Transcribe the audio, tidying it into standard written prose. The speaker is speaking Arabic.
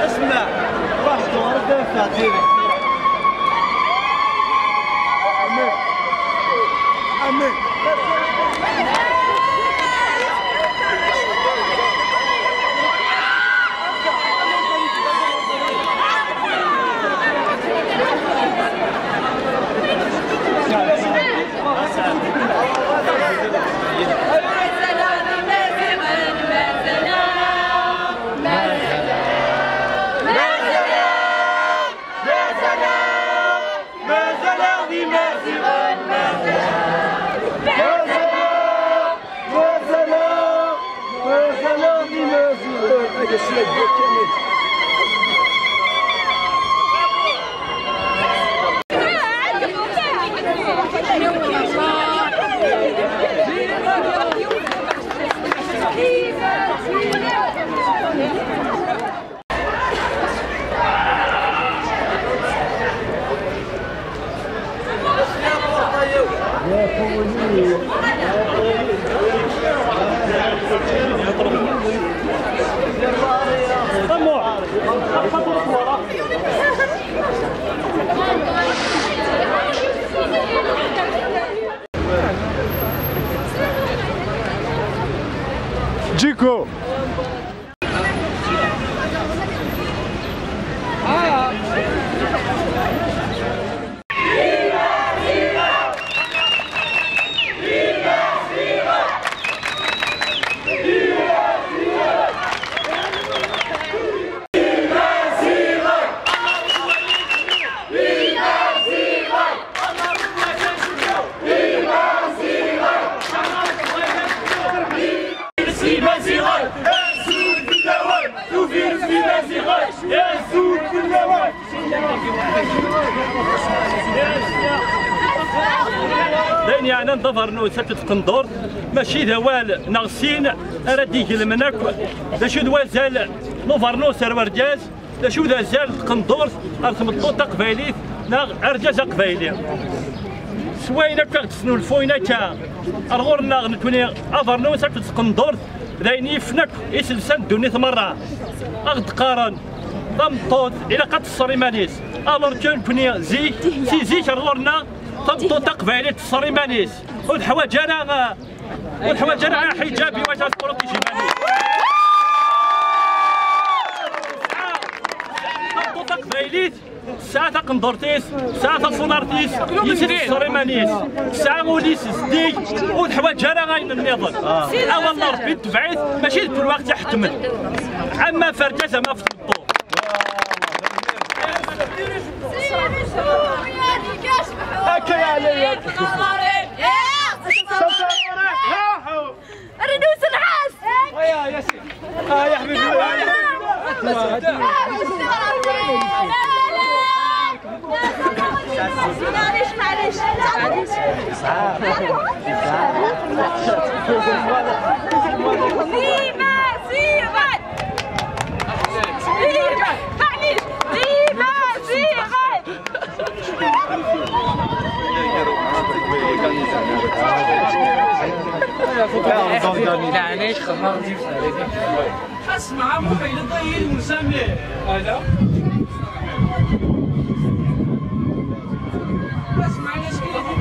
اسمع واحد ورد فاتيري امين امين جيكو داين يعني نظفر نو ستة قندور ماشي دوال نغسين أرديك المناك داشو دوال زال نظفر نو سرورداز داشو ذا زال قندور أرسم الطوطة قبايليت ناغ أرجاز قبايلي سوينا كاع تسنو الفوينا كا أرغورنا نتوني أظهر نو ستة قندور داين يفنك يسلسان دوني ثمرة أغد قارن ضمطوط إلى قد الصريمانيس ألور كون بني زيك سي زيك أرغورنا ضمطوط قبايليت الصريمانيس والحواجنا حجابي واجا سبورتي جيباني ضمطوط قبايليت ساعة قندورتيس ساعة صنارتيس يسير الصريمانيس ساعة موليس زديك والحواجنا غاين النظر والله ربي تبعيث ماشي كل وقت يحتمل أما فرجة ما في الطور هكا يا عليا الرنوس العاس يا سيدي يا حبيبي معليش يعني خمار دي اسمع مخيل الضي المسمى هذا اسمع ليش كده